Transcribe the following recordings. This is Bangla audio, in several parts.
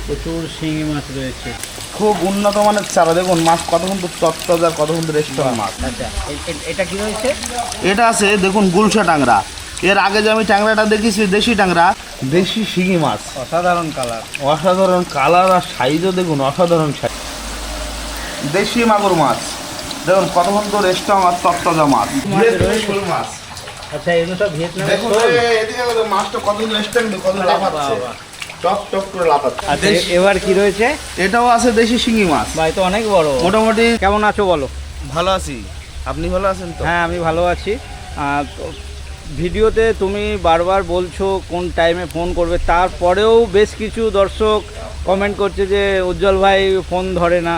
প্রচুর শিঙি মাছ রয়েছে। খুব উন্নত মানের চারা, দেখুন মাছ কত সুন্দর তত্তাজা, কত সুন্দর রেস্টুরেন্ট মাছ। আচ্ছা, এটা কি রয়েছে? এটা আছে দেখুন গুলশা ট্যাংরা। এর আগে যে আমি ট্যাংরাটা দেখেছি দেশি ট্যাংরা, দেশি শিঙি মাছ, অসাধারণ কালার। অসাধারণ কালার আর সাইজও দেখুন অসাধারণ সাইজ। দেশি মাগুর মাছ দেখুন কত সুন্দর রেস্টুরেন্ট মাছ, তত্তাজা মাছ, শোল মাছ। আচ্ছা, এগুলো সব ভিয়েতনামের দেখুন শোল। এদিকে মাছটা কত সুন্দর রেস্টুরেন্ট, কত লাফাচ্ছে, টপ টপ করে লাফাচ্ছে। আচ্ছা, এবার কি রয়েছে? এটাও আছে দেশি শিঙি মাছ, ভাই তো অনেক বড়। মোটামুটি। কেমন আছো বলো? ভালো আছি, আপনি ভালো আছেন তো? হ্যাঁ, আমি ভালো আছি। তো ভিডিওতে তুমি বারবার বলছো কোন টাইমে ফোন করবে, তারপরেও বেশ কিছু দর্শক কমেন্ট করছে যে উজ্জ্বল ভাই ফোন ধরে না।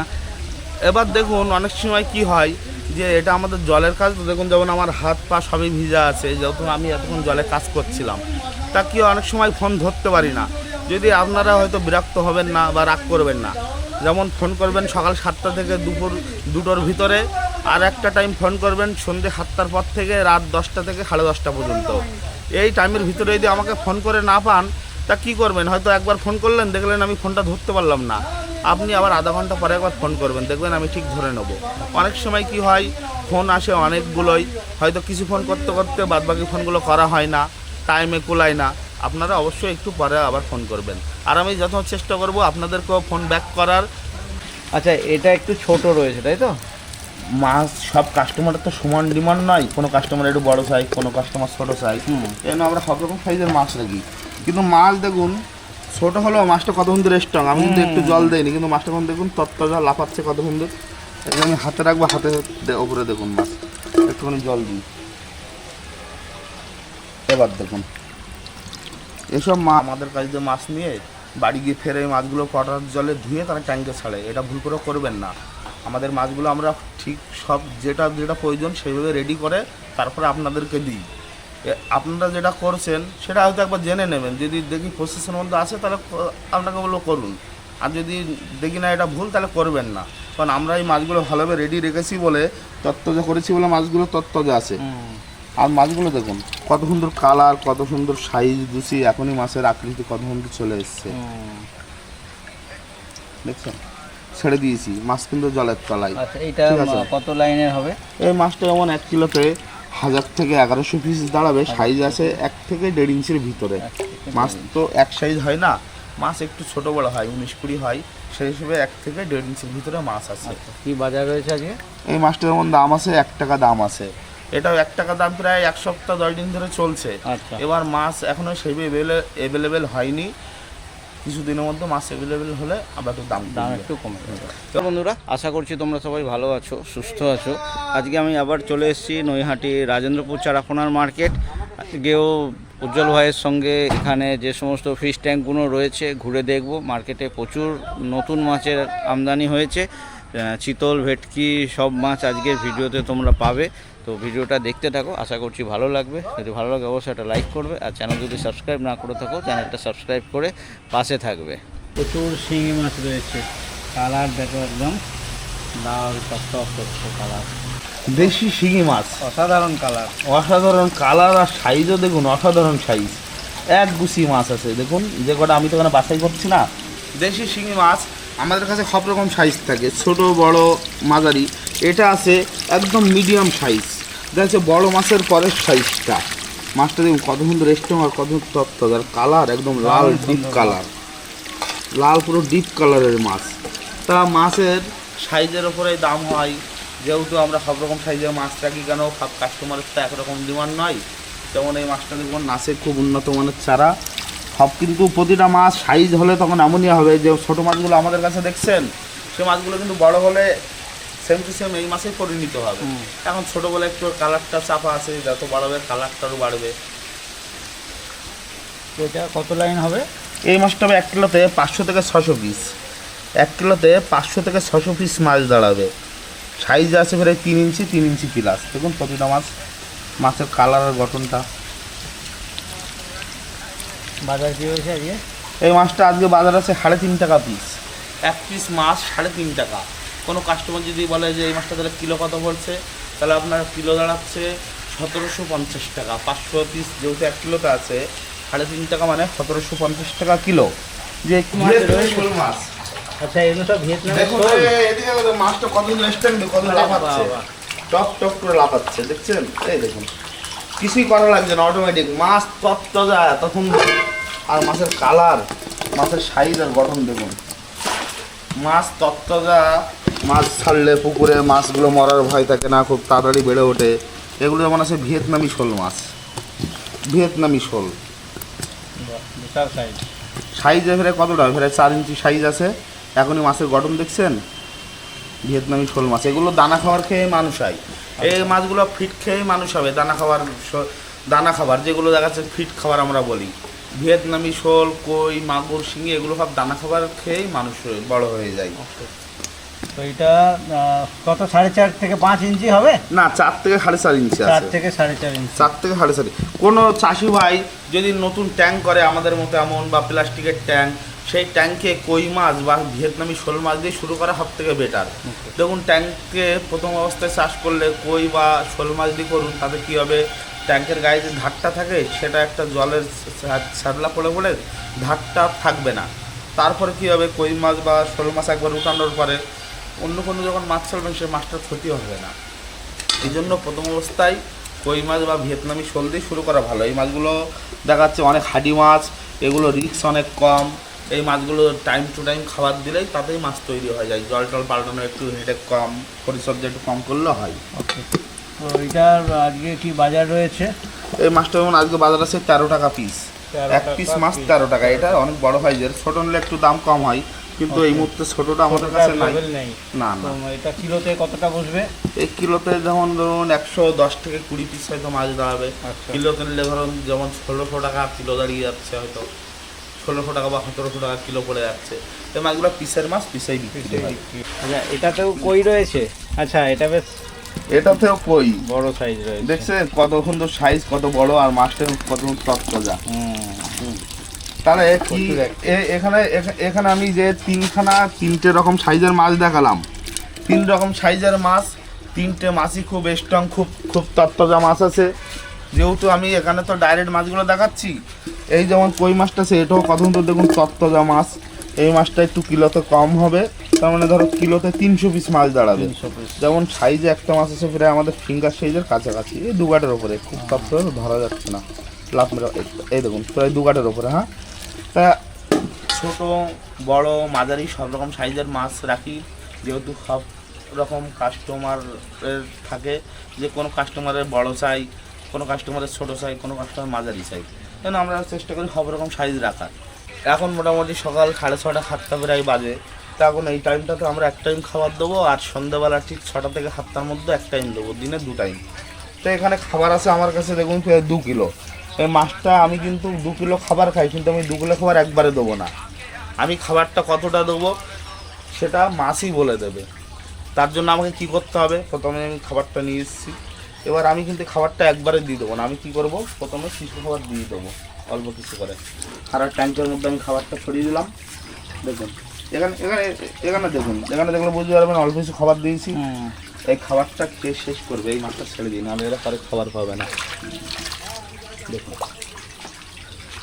এবার দেখুন অনেক সময় কি হয় যে এটা আমাদের জলের কাজ, তো দেখুন যেমন আমার হাত পা সবই ভিজা আছে, যেহেতু আমি এতক্ষণ জলে কাজ করছিলাম, তা কি অনেক সময় ফোন ধরতে পারি না। যদি আপনারা হয়তো বিরক্ত হবেন না বা রাগ করবেন না, যেমন ফোন করবেন সকাল 7টা থেকে দুপুর 2টোর ভিতরে, আর একটা টাইম ফোন করবেন সন্ধ্যে 7টার পর থেকে রাত 10টা থেকে 10:30 পর্যন্ত। এই টাইমের ভিতরে যদি আমাকে ফোন করে না পান, তা কী করবেন? হয়তো একবার ফোন করলেন, দেখলেন আমি ফোনটা ধরতে পারলাম না, আপনি আবার আধা ঘন্টা পরে একবার ফোন করবেন, দেখবেন আমি ঠিক ধরে নেব। অনেক সময় কি হয়, ফোন আসে অনেকগুলোই, হয়তো কিছু ফোন করতে করতে বাদবাকি ফোনগুলো করা হয় না, টাইমে কুলায় না। আপনারা অবশ্যই একটু পরে আবার ফোন করবেন, আর আমি যত চেষ্টা করব আপনাদেরকেও ফোন ব্যাক করার। আচ্ছা, এটা একটু ছোট রয়েছে তাই তো? মাছ সব কাস্টমারের তো সমান ডিমান্ড নয়, কোনো কাস্টমার একটু বড় সাইজ, কোনো কাস্টমার ছোটো সাইজ, এজন্য আমরা সব রকম সাইজের মাছ রাখি। কিন্তু মাছ দেখুন ছোটো হলেও মাছটা কত সুন্দর স্ট্রং। আমি কিন্তু একটু জল দেয়নি, কিন্তু মাছটা এখন দেখুন তত্তাজা লাফাচ্ছে কত সুন্দর। এটা আমি হাতে রাখবো, হাতে ওপরে দেখুন মাছ, একটুখানি জল দিই। এবার দেখুন এসব আমাদের কাছে যে মাছ নিয়ে বাড়ি গিয়ে ফেরে এই মাছগুলো পটার জলে ধুয়ে তারা ট্যাঙ্কে ছাড়ে, এটা ভুল করে করবেন না। আমাদের মাছগুলো আমরা ঠিক সব যেটা যেটা প্রয়োজন সেইভাবে রেডি করে তারপরে আপনাদেরকে দিই। আপনারা যেটা করছেন সেটা হয়তো একবার জেনে নেবেন, যদি দেখি প্রসেসের মধ্যে আছে তাহলে আপনাকে বললো করুন, আর যদি দেখি না এটা ভুল তাহলে করবেন না। কারণ আমরা এই মাছগুলো ভালোভাবে রেডি রেখেছি বলে, তত্ত্বজা করেছি বলে মাছগুলো তত্ত্বজা আছে। আর মাছগুলো দেখুন কত সুন্দর কালার, কত সুন্দর সাইজ গুছি, এখনই মাছের আকৃতি কত সুন্দর চলে এসছে, দেখছেন? ছেড়ে দিয়েছি মাছ কিন্তু জলের তলায়। আচ্ছা, এটা কত লাইনের হবে? এই মাছটা যেমন 1 কিলোতে 1000 থেকে 1100 পিস দাঁড়াবে, সাইজ আছে 1 থেকে 1.5 ইঞ্চির ভিতরে। মাছ তো এক সাইজ হয় না, মাছ একটু ছোট বড় হয়, 19-20 হয়, সেই হিসেবে 1 থেকে 1.5 ইঞ্চির ভিতরে মাছ আছে। কি বাজার রয়েছে আজকে? এই মাছটার যেমন দাম আছে 1 টাকা দাম আছে, এটাও 1 টাকা দাম, প্রায় 1 সপ্তাহ 10 দিন ধরে চলছে। এবার মাছ এখনও সেইভাবে অ্যাভেলেবেল হয়নি, কিছুদিনের মধ্যে মাছ অ্যাভেলেবেল হলে আবার একটু দাম একটু কমে যাবে। তো বন্ধুরা, আশা করছি তোমরা সবাই ভালো আছো, সুস্থ আছো। আজকে আমি আবার চলে এসেছি নৈহাটি রাজেন্দ্রপুর চারাপোনার মার্কেট। আজকেও উজ্জ্বল ভাইয়ের সঙ্গে এখানে যে সমস্ত ফিশ ট্যাঙ্কগুলো রয়েছে ঘুরে দেখব। মার্কেটে প্রচুর নতুন মাছের আমদানি হয়েছে, চিতল, ভেটকি সব মাছ আজকের ভিডিওতে তোমরা পাবে। তো ভিডিওটা দেখতে থাকো, আশা করছি ভালো লাগবে। যদি ভালো লাগে অবশ্যই একটা লাইক করবে, আর চ্যানেল যদি সাবস্ক্রাইব না করে থাকো চ্যানেলটা সাবস্ক্রাইব করে পাশে থাকবে। প্রচুর শিঙি মাছ রয়েছে, কালার দেখো একদম লাল টকটক করছে কালার। দেশি শিঙি মাছ, অসাধারণ কালার, অসাধারণ কালার আর সাইজও দেখুন অসাধারণ সাইজ। এক গুছি মাছ আছে দেখুন, যে কটা আমি তো ওখানে বাছাই করছি না। দেশি শিঙি মাছ আমাদের কাছে সব রকম সাইজ থাকে, ছোট বড় মাঝারি। এটা আছে একদম মিডিয়াম সাইজ, এটা হচ্ছে বড় মাছের পরের সাইজটা। মাছটা দেখুন কত সুন্দর স্ট্রং আর কত তত্ত্বার কালার, একদম লাল ডিপ কালার, লাল পুরো ডিপ কালারের মাছ। তা মাছের সাইজের ওপরে দাম হয়, যেহেতু আমরা সব রকম সাইজের মাছ রাখি। কেন, সব কাস্টমারের তো একরকম ডিমান্ড নয়। যেমন এই মাছটা দেখুন নাচে খুব উন্নত মানের চারা, সব কিন্তু প্রতিটা মাছ সাইজ হলে তখন এমনই হবে। যে ছোটো মাছগুলো আমাদের কাছে দেখছেন, সে মাছগুলো কিন্তু বড় হলে সেম টু সেম এই মাছেই পরিণত হবে। এখন ছোটো বলে একটু কালারটা চাপা আছে, যত বাড়বে কালারটারও বাড়বে। এটা কত লাইন হবে? এই মাছটা হবে 1 কিলোতে 500 থেকে 600 পিস, 1 কিলোতে 500 থেকে 600 পিস মাছ দাঁড়াবে। সাইজ আছে প্রায় 3 ইঞ্চি 3 ইঞ্চি প্লাস। দেখুন প্রতিটা মাছ, মাছের কালার আর গঠনটা। বাজার কী হয়েছে আজকে? এই মাছটা আজকে বাজার আছে 3.5 টাকা পিস, 1 পিস মাছ 3.5 টাকা। কোনো কাস্টমার যদি বলে যে এই মাছটা তাহলে কিলো কত পড়ছে, তাহলে আপনার কিলো দাঁড়াচ্ছে 1750 টাকা। 500 পিস যেহেতু 1 কিলোতে আছে, 3.5 টাকা মানে 1750 টাকা কিলো। যে মাছ ভিয়েতনামি রয়েছে? শোল মাছ। আচ্ছা এগুলো সব ভিয়েতনামে দেখুন এদিকে মাছটা কত রেস্টুরেন্ট কত লাফাচ্ছে, টপ টপ করে লাফাচ্ছে, দেখছেন? এই দেখুন কিছুই করা লাগছে না, অটোমেটিক মাছ তত্তাজা তখন। আর মাছের কালার, মাছের সাইজ আর গঠন দেখুন, মাছ তত্তাজা। মাছ ছাড়লে পুকুরে মাছগুলো মরার ভয় থাকে না, খুব তাড়াতাড়ি বেড়ে ওঠে। এগুলো যেমন আছে ভিয়েতনামি শোল মাছ, ভিয়েতনামি শোল। বিশাল সাইজ। সাইজে ফেরে কতটা, ফেরে 4 ইঞ্চি সাইজ আছে। এখনই মাছের গঠন দেখছেন, ভিয়েতনামি শোল মাছ। এগুলো দানা খাবার খেয়ে মানুষ হয়, এই মাছগুলো ফিট খেয়ে মানুষ হবে। দানা খাবার যেগুলো দেখা যাচ্ছে ফিট খাবার আমরা বলি, ভিয়েতনামি শোল, কই, মাগুর, শিঙি এগুলো সব দানা খাবার খেয়েই মানুষ বড় হয়ে যায়। তো এটা কত 4.5 থেকে 5 ইঞ্চি হবে? না, 4 থেকে 4.5 ইঞ্চি 4 আছে। থেকে 4.5 ইঞ্চি। 4 থেকে 4.5। কোনো চাষি ভাই যদি নতুন ট্যাঙ্ক করে আমাদের মতো এমন, বা প্লাস্টিকের ট্যাঙ্ক, সেই ট্যাঙ্কে কই মাছ বা ভিয়েতনামি শোল মাছ দিয়ে শুরু করা সব থেকে বেটার। দেখুন ট্যাঙ্কে প্রথম অবস্থায় চাষ করলে কই বা শোল মাছ দিয়ে করুন, তাতে কী হবে, ট্যাঙ্কের গায়ে যে ধারটা থাকে সেটা একটা জলের স্যাডলা পড়ে পড়ে ধারটা থাকবে না। তারপরে কী হবে, কই মাছ বা শোল মাছ একবার উঠানোর পরে অন্য কোনো যখন মাছ চলবেন সে মাছটার ক্ষতি হবে না। এই জন্য প্রথম অবস্থায় কই মাছ বা ভিয়েতনামি শোল দিয়ে শুরু করা ভালো। এই মাছগুলো দেখা যাচ্ছে অনেক হাডি মাছ, এগুলো রিস্ক অনেক কম। এই মাছগুলো টাইম টু টাইম খাবার দিলেই তাতেই মাছ তৈরি হয়ে যায়। জল টল পাল্টানো একটু হেডেক কম, পরিচর্যা একটু কম করলে হয়। ওকে, তো এটার আজকে কি বাজার রয়েছে? এই মাছটা যেমন আজকে বাজার আছে 13 টাকা পিস, 13 এক পিস মাছ 13 টাকা। এটা অনেক বড় সাইজের, ছোট নিলে একটু দাম কম হয়, কিন্তু এই মুহূর্তে ছোটটা আমাদের কাছে নাই। না তো না, এটা কিলোতে কতটা বসবে? এই কিলোতে যেমন ধরুন 110 থেকে 20 পিস হয়তো মাছ দাঁড়াবে। আচ্ছা। কিলোতে নিলে ধরুন যেমন 1600 টাকা কিলো দাঁড়িয়ে যাচ্ছে, হয়তো 1600 টাকা বা 1700 টাকা কিলো পড়ে যাচ্ছে। এই মাছগুলো পিসের মাছ, পিসেই বিক্রি হয়। আচ্ছা এটাতেও কই রয়েছে? আচ্ছা এটা বেশ এটাতেও কই বড় সাইজ রয়েছে। দেখছেন কত সুন্দর সাইজ, কত বড়, আর মাছটা কত তত্তাজা। তাহলে কি এখানে আমি যে তিনটে রকম সাইজের মাছ দেখালাম, 3 রকম সাইজের মাছ, 3টে মাছই খুব স্ট্রং, খুব খুব তত্তাজা মাছ আছে। যেহেতু আমি এখানে তো ডাইরেক্ট মাছগুলো দেখাচ্ছি, এই যেমন কই মাছটা আছে, এটাও কত সুন্দর দেখুন তত্তাজা মাছ। এই মাছটা একটু কিলোতে কম হবে, তার মানে ধরো কিলোতে 300 পিস মাছ দাঁড়াবে। যেমন সাইজে একটা মাছ আছে প্রায় আমাদের ফিঙ্গার সাইজের কাছাকাছি, এই 2 গাটের ওপরে, খুব তত্তাজা ধরা যাচ্ছে না, লাভ মেরা। এই দেখুন প্রায় 2 গাটের ওপরে। হ্যাঁ, তা ছোট বড় মাঝারি সব রকম সাইজের মাছ রাখি, যেহেতু সব রকম কাস্টমারের থাকে, যে কোনো কাস্টমারের বড় চাই, কোনো কাস্টমারের ছোট চাই, কোনো কাস্টমার মাঝারি চাই, কেন আমরা চেষ্টা করি সব রকম সাইজ রাখার। এখন মোটামুটি সকাল 6:30 7টা প্রায় বাজে, তা এখন এই টাইমটাতে আমরা এক টাইম খাবার দেবো, আর সন্ধ্যাবেলা ঠিক 6টা থেকে 7টার মধ্যে এক টাইম দেবো, দিনে 2 টাইম। তো এখানে খাবার আছে আমার কাছে দেখুন 2 কিলো। এই মাছটা আমি কিন্তু 2 কিলো খাবার খাই, কিন্তু আমি 2 কিলো খাবার একবারে দেবো না। আমি খাবারটা কতটা দেবো সেটা মাছই বলে দেবে। তার জন্য আমাকে কি করতে হবে, প্রথমে আমি খাবারটা নিয়ে এসেছি, এবার আমি কিন্তু খাবারটা একবারে দিয়ে দেবো না। আমি কি করব, প্রথমে কিছু খাবার দিয়ে দেবো, অল্প কিছু করে। আর ট্যাঙ্কের মধ্যে আমি খাবারটা ছড়িয়ে দিলাম। দেখুন এখানে এখানে এখানে দেখুন, এখানে দেখলে বুঝতে পারবেন অল্প কিছু খাবার দিয়েছি। এই খাবারটা খেয়ে শেষ করবে, এই মাছটা ছেড়ে দিই, নাহলে এরা পরে খাবার পাবে না। দেখুন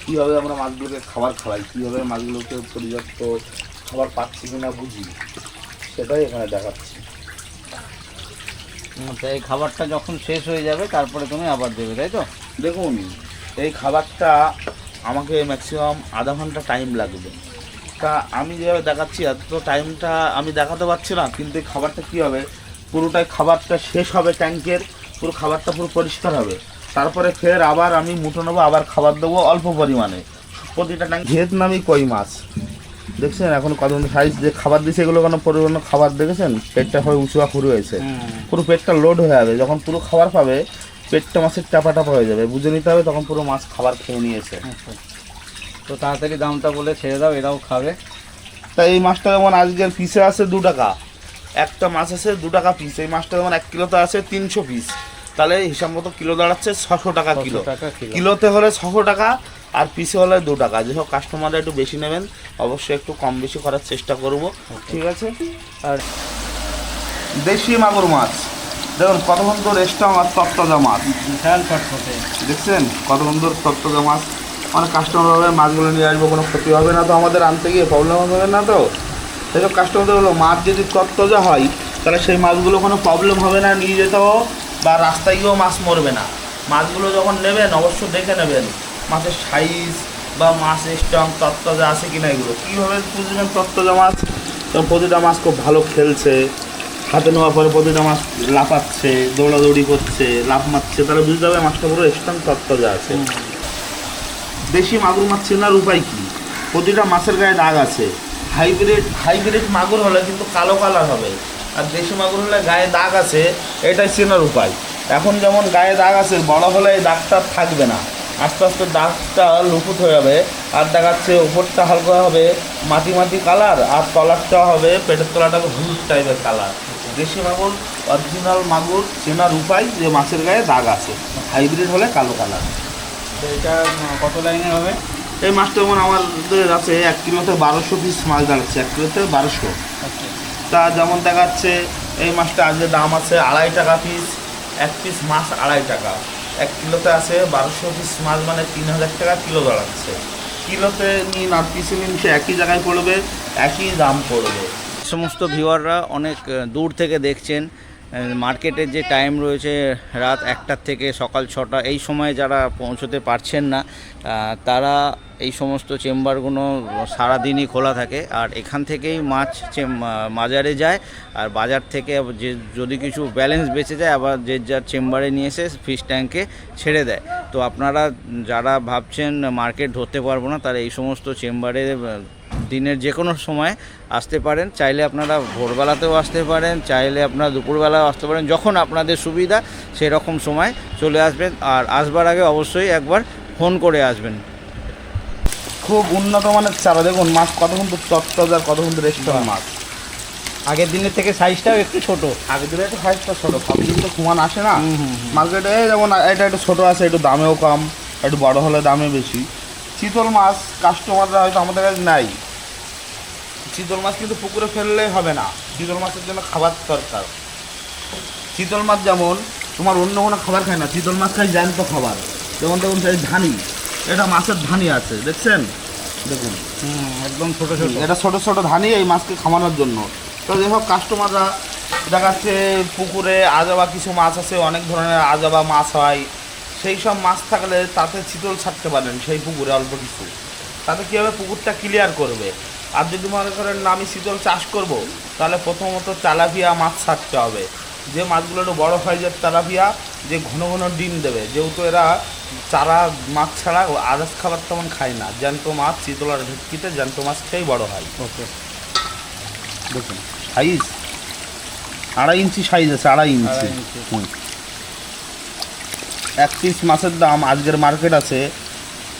কীভাবে আমরা মাছগুলোকে খাবার খাওয়াই, কীভাবে মাছগুলোকে পর্যাপ্ত খাবার পাচ্ছি কিনা বুঝি, সেটাই এখানে দেখাচ্ছি। এই খাবারটা যখন শেষ হয়ে যাবে তারপরে তুমি আবার দেবে, তাই তো? দেখুন এই খাবারটা আমাকে ম্যাক্সিমাম আধা ঘন্টা টাইম লাগবে। তা আমি যেভাবে দেখাচ্ছি এত টাইমটা আমি দেখাতে পারছি না, কিন্তু এই খাবারটা কী হবে, পুরোটাই খাবারটা শেষ হবে, ট্যাঙ্কের পুরো খাবারটা পুরো পরিষ্কার হবে, তারপরে ফের আবার আমি মুঠো নেবো, আবার খাবার দেবো অল্প পরিমাণে প্রতিটা ট্যাঙ্ক। ভিয়েতনামি কই মাছ দেখছেন এখন কত সাইজ, যে খাবার দিয়েছে এগুলো কোনো পরিমাণ খাবার দেখেছেন, পেটটা হয়ে উঁচু শুরু হয়েছে, পুরো পেটটা লোড হয়ে যাবে। যখন পুরো খাবার পাবে পেটটা মাছের টাপা টাপা হয়ে যাবে, বুঝে নিতে হবে তখন পুরো মাছ খাবার খেয়ে নিয়েছে। তো তাড়াতাড়ি দামটা বলে ছেড়ে দাও, এরাও খাবে। তাই এই মাছটা যেমন আজকের পিসে আছে 2 টাকা, একটা মাছ আছে 2 টাকা পিস। এই মাছটা যেমন 1 কিলোতে আছে 300 পিস, তাহলে হিসাব মতো কিলো দাঁড়াচ্ছে 600 টাকা কিলো। কিলোতে হলে 600 টাকা, আর পিসে হলে 2 টাকা। যেসব কাস্টমাররা একটু বেশি নেবেন অবশ্যই একটু কম বেশি করার চেষ্টা করব, ঠিক আছে। আর দেশি মাগুর মাছ দেখুন কত সুন্দর রেস্টা মাছ, তত্তাজা মাছ, বিশাল ফটফটে। দেখছেন কত সুন্দর তত্তাজা মাছ। অনেক কাস্টমার হবে মাছগুলো নিয়ে আসবো, কোনো ক্ষতি হবে না তো, আমাদের আনতে গিয়ে প্রবলেম হবে না তো। সেসব কাস্টমারদের হলো মাছ যদি তত্তাজা হয় তাহলে সেই মাছগুলো কোনো প্রবলেম হবে না, নিয়ে যেতেও বা রাস্তায় গিয়েও মাছ মরবে না। মাছগুলো যখন নেবেন অবশ্যই দেখে নেবেন মাছের সাইজ বা মাছের স্ট্রং তত্তাজা আছে কিনা। এগুলো কীভাবে বুঝবেন তত্তাজা মাছ? তখন প্রতিটা মাছ খুব ভালো খেলছে, হাতে নেওয়ার পরে প্রতিটা মাছ লাফাচ্ছে, দৌড়াদৌড়ি করছে, লাফ মারছে, তাহলে বুঝতে হবে মাছটা পুরো স্ট্রং তত্তাজা আছে। দেশি মাগুর মাছ চেনার উপায় কী? প্রতিটা মাছের গায়ে দাগ আছে। হাইব্রিড মাগুর হলে কিন্তু কালো কালার হবে, আর দেশি মাগুর হলে গায়ে দাগ আছে, এটাই চেনার উপায়। এখন যেমন গায়ে দাগ আছে, বড় হলে এই দাগটা থাকবে না, আস্তে আস্তে দাগটা লুকুত হয়ে যাবে। আর দেখাচ্ছে উপরটা হালকা হবে মাটি মাটি কালার, আর তলারটা হবে পেটের তলাটা হলুদ টাইপের কালার। দেশি মাগুর অরিজিনাল মাগুর চেনার উপায় যে মাছের গায়ে দাগ আছে, হাইব্রিড হলে কালো কালার। তো এটা কত লাইনের হবে? এই মাছটা যেমন আমাদের আছে 1 কিলোতে 1200 পিস মাছ দাঁড়াচ্ছে, 1 কিলোতে 1200। তা যেমন দেখাচ্ছে এই মাছটা আজকে দাম আছে 2.5 টাকা পিস, 1 পিস মাছ 2.5 টাকা। 1 কিলোতে আছে 1200 পিস মাছ, মানে 3000 টাকা কিলো দাঁড়াচ্ছে। কিলোতে নিন আর পিসে নিন, সে একই জায়গায় পড়বে, একই দাম পড়বে। সমস্ত ভিউয়াররা অনেক দূর থেকে দেখছেন, মার্কেটের যে টাইম রয়েছে রাত 1টা থেকে সকাল 6টা, এই সময়ে যারা পৌঁছতে পারছেন না তারা এই সমস্ত চেম্বারগুলো সারাদিনই খোলা থাকে, আর এখান থেকেই মাছ বাজারে যায়, আর বাজার থেকে যে যদি কিছু ব্যালেন্স বেঁচে যায় আবার যে যার চেম্বারে নিয়ে এসে ফিশ ট্যাঙ্কে ছেড়ে দেয়। তো আপনারা যারা ভাবছেন মার্কেট ধরতে পারবো না, তারা এই সমস্ত চেম্বারে দিনের যে কোনো সময় আসতে পারেন। চাইলে আপনারা ভোরবেলাতেও আসতে পারেন, চাইলে আপনারা দুপুরবেলাও আসতে পারেন, যখন আপনাদের সুবিধা সেই রকম সময় চলে আসবেন। আর আসবার আগে অবশ্যই একবার ফোন করে আসবেন। খুব উন্নত মানের চারা, দেখুন মাছ কত কিন্তু তত্তাজা, কত কিন্তু রেস্টুরেন্ট মাছ। আগের দিনের থেকে সাইজটাও একটু ছোট, আগের দিনে একটু সাইজটা ছোটো, সব দিন তো সমান আসে না মার্কেটে। যেমন এটা একটু ছোটো আছে, একটু দামেও কম, একটু বড় হলে দামে বেশি। চিতল মাছ কাস্টমাররা হয়তো আমাদের কাছে নাই, চিতল মাছ কিন্তু পুকুরে ফেললেই হবে না, চিতল মাছের জন্য খাবার দরকার। চিতল মাছ যেমন তোমার অন্য কোনো খাবার খায় না, চিতল মাছ খায় জ্যান্ত খাবার। যেমন দেখুন এই ধানি, এটা মাছের ধানি আছে, দেখছেন? দেখুন একদম ছোট ছোট, এটা ছোটো ছোটো ধানি এই মাছকে খাওয়ানোর জন্য। তো যেসব কাস্টমাররা দেখাচ্ছে পুকুরে আজাবা কিছু মাছ আছে, অনেক ধরনের আজাবা মাছ হয়, সেই সব মাছ থাকলে তাতে চিতল ছাড়তে পারেন সেই পুকুরে অল্প কিছু, তাতে কী হবে পুকুরটা ক্লিয়ার করবে। আর যদি মনে করেন না আমি চিতল চাষ করব, তাহলে প্রথমত তেলাপিয়া মাছ ছাড়তে হবে, যে মাছগুলো একটু বড়ো সাইজের তেলাপিয়া, যে ঘন ঘন ডিম দেবে, যেহেতু এরা চারা মাছ ছাড়া আদার্স খাবার তেমন খায় না। জ্যান্ত মাছ চিতল আর ভেটকিতে জ্যান্ত মাছ খেয়েই বড়ো হয়। ওকে, দেখুন সাইজ 2.5 ইঞ্চি সাইজ আছে, 2.5 ইঞ্চি। 1 পিস মাছের দাম আজকের মার্কেট আছে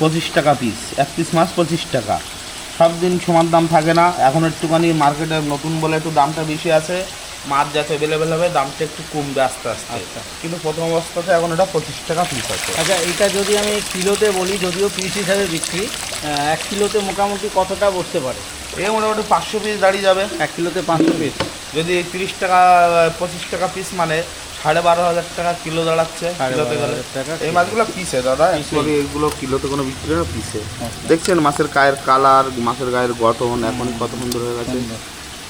25 টাকা পিস, 1 পিস মাছ 25 টাকা। সব দিন সমান দাম থাকে না, এখন একটুখানি মার্কেটে নতুন বলে একটু দামটা বেশি আছে, মাছ যাতে অ্যাভেলেবেল হবে দামটা একটু কমবে আস্তে আস্তে। কিন্তু প্রথম অবস্থাতে এখন এটা 25 টাকা পিস আছে। আচ্ছা, এটা যদি আমি কিলোতে বলি, যদিও পিস হিসাবে বিক্রি, 1 কিলোতে মোটামুটি কতটা বসতে পারে? এই মোটামুটি 500 পিস দাঁড়িয়ে যাবে। 1 কিলোতে 500 পিস, যদি 30 টাকা 25 টাকা পিস মানে 12,500 টাকা কিলো দাঁড়াচ্ছে কিলোতে গেলে। এই মাছগুলো পিসে দাদা, অ্যাকচুয়ালি এগুলো কিলোতে কোনো বিক্রি না, পিসে। দেখছেন মাছের গায়ের কালার, মাছের গায়ের গঠন এখনই কত সুন্দর হয়ে গেছে।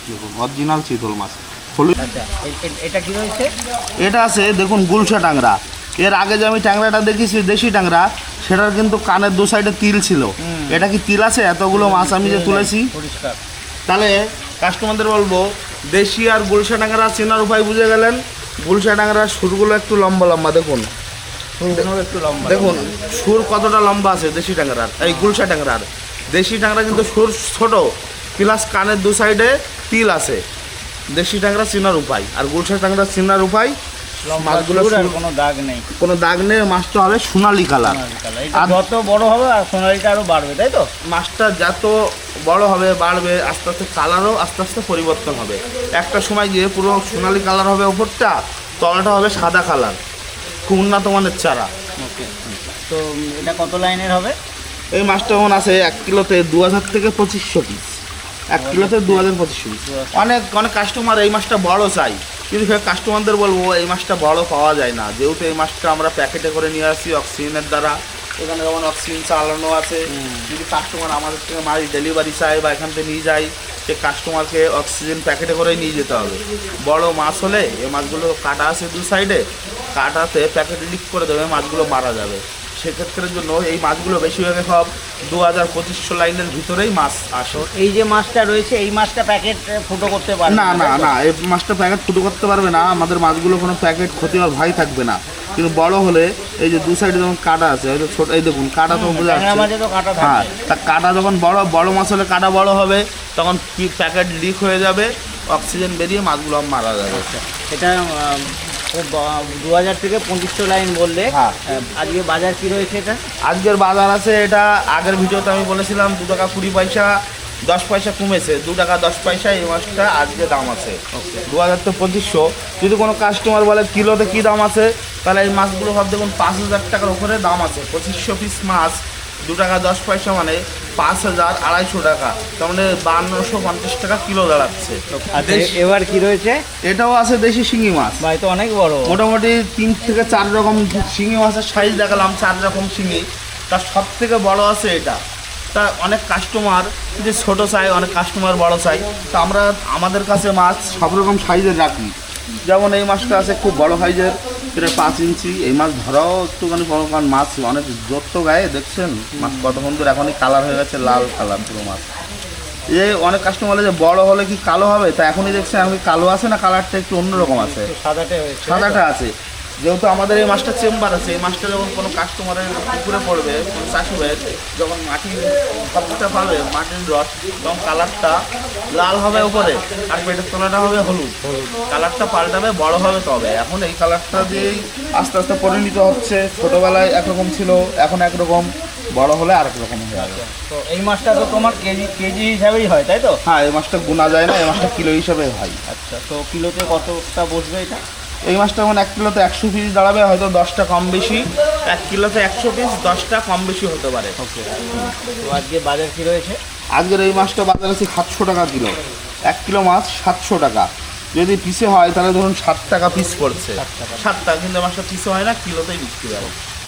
দেখুন অরিজিনাল চিতল মাছ। আচ্ছা, এটা কি রয়েছে? এটা আছে দেখুন গুলশা ট্যাংরা। এর আগে যে আমি ট্যাংরাটা দেখেছি দেশি ট্যাংরা, সেটার কিন্তু কানের দু সাইডে তিল ছিল। এটা কি তিল আছে? এতগুলো মাছ আমি যে তুলেছি। পরিষ্কার। তাহলে কাস্টমারদের বলবো দেশি আর গুলশা ট্যাংরা চেনার উপায় বুঝে গেলেন। গুলশা ট্যাংরার সুরগুলো একটু লম্বা লম্বা, দেখুন একটু লম্বা, দেখুন সুর কতটা লম্বা আছে দেশি ট্যাংরার, এই গুলশা ট্যাংরার। দেশি ট্যাংরা কিন্তু সুর ছোট, প্লাস কানের দু সাইডে তিল আছে। দেশি ট্যাংরা চেনার উপায় আর গুলশা ট্যাংরা চেনার উপায়, মাছগুলো কোনো দাগ নেই, কোনো দাগ নেই, মাছটা হবে সোনালি কালার। আর যত বড় হবে আর সোনালিটা আরো বাড়বে, তাই তো? মাছটা যত বড় হবে বাড়বে, আস্তে আস্তে কালারও আস্তে আস্তে পরিবর্তন হবে। একটা সময় গিয়ে পুরো সোনালি কালার হবে ওপরটা, তলাটা হবে সাদা কালার। খুব উন্নত মানের চারা। ওকে, তো এটা কত লাইনের হবে? এই মাছটা যেমন আছে 1 কিলোতে 2000 থেকে 2500 পিস, 1 কিলোতে 2000-2500 পিস। অনেক অনেক কাস্টমার এই মাছটা বড় চাই, কিন্তু সে কাস্টমারদের বলবো এই মাছটা বড় পাওয়া যায় না, যেহেতু এই মাছটা আমরা প্যাকেটে করে নিয়ে আসি অক্সিজেনের দ্বারা, এখানে যেমন অক্সিজেন চালানো আছে। যদি কাস্টমার আমাদের থেকে মাছ ডেলিভারি চায় বা এখান থেকে নিয়ে যায়, সে কাস্টমারকে অক্সিজেন প্যাকেটে করেই নিয়ে যেতে হবে। বড় মাছ হলে এই মাছগুলো কাটা আছে দু সাইডে, কাটাতে প্যাকেট লিক করে দেবে, মাছগুলো মারা যাবে। সেক্ষেত্রের জন্য এই মাছগুলো বেশিরভাগ সব 2000-2500 লাইনের ভিতরেই মাছ আসে। এই যে মাছটা রয়েছে এই মাছটা প্যাকেট ফুটো করতে পারবে না না না, এই মাছটা প্যাকেট ফুটো করতে পারবে না। আমাদের মাছগুলো কোনো প্যাকেট ক্ষতি হওয়ার ভয় থাকবে না। কিন্তু বড় হলে এই যে দু সাইডে যখন কাটা আছে, হয়তো ছোট, এই দেখুন কাটা তো বোঝা যাচ্ছে। হ্যাঁ, তা কাটা যখন বড় মাছ হলে কাটা বড় হবে, তখন কি প্যাকেট লিক হয়ে যাবে, অক্সিজেন বেরিয়ে মাছগুলো মারা যাবে। এটা 2000 থেকে 2500 লাইন বললে। হ্যাঁ। আজকে বাজার কি রয়েছে এটা? আজকের বাজার আছে, এটা আগের ভিডিওতে আমি বলেছিলাম 2 টাকা 20 পয়সা, 10 পয়সা কমেছে, 2 টাকা 10 পয়সা এই মাছটা আজকে দাম আছে। 2000 তো 2500। যদি কোনো কাস্টমার বলে কিলোতে কী দাম আছে, তাহলে এই মাছগুলো সব দেখুন 5000 টাকার উপরে দাম আছে। 2500 পিস মাছ 2 টাকা 10 পয়সা মানে 5000, 250 টাকা, তার মানে 5250 টাকা কিলো দাঁড়াচ্ছে। এবার কি রয়েছে? এটাও আছে দেশি শিঙি মাছ। ভাই তো অনেক বড়, মোটামুটি 3 থেকে 4 রকম শিঙি মাছের সাইজ দেখালাম, 4 রকম শিঙি। তার সব থেকে বড় আছে এটা। তা অনেক কাস্টমার যদি ছোটো চাই, অনেক কাস্টমার বড় চাই, তা আমরা আমাদের কাছে মাছ সব রকম সাইজের রাখি। যেমন এই মাছটা আছে খুব বড় সাইজের, এটা 5 ইঞ্চি। এই মাছ ধরাও একটুখানি বড়, কারণ মাছ অনেক জোর তো গায়ে, দেখছেন মাছ কত সুন্দর, এখনই কালার হয়ে গেছে, লাল কালার পুরো মাছ। এই অনেক কাস্টমার যে বড় হলে কি কালো হবে, তা এখনই দেখছেন এখন কালো আছে না, কালারটা একটু অন্যরকম আছে, সাদাটা আছে। যেহেতু আমাদের এই মাছটা চেম্বার আছে, এই মাছটা যখন কোনো কাস্টমারের পুকুরে পড়বে, কোনো চাষি ভাইয়ের যখন মাটির খড়টা পাবে, মাটির রস, তখন কালারটা লাল হবে উপরে, আর পেটের তলাটা হবে হলুদ। কালারটা পাল্টাবে, বড় হবে তবে। এখন এই কালারটা দিয়েই আস্তে আস্তে পরিণত হচ্ছে। ছোটোবেলায় একরকম ছিল, এখন একরকম, বড় হলে আরেক রকম হয়ে যাবে। তো এই মাছটা তো তোমার কেজি হিসাবেই হয়, তাই তো? হ্যাঁ, এই মাছটা গোনা যায় না, এই মাছটা কিলো হিসাবে হয়। আচ্ছা, তো কিলোতে কতটা বসবে এটা? এই মাছটা মানে 1 কিলোতে 100 পিস দাঁড়াবে, হয়তো 10টা কম বেশি। 1 কিলোতে 100 পিস, 10টা কম বেশি হতে পারে। ওকে। তো আজকে বাজার কি রয়েছে? আজকের এই মাছটা বাজার আছে 700 টাকা কিলো। 1 কিলো মাছ 700 টাকা। যদি পিসে হয় তাহলে ধরুন 7 টাকা পিস পড়ছে। 7 টাকা, কিন্তু মাছটা পিসে হয় না, কিলোতেই বিক্রি হয়।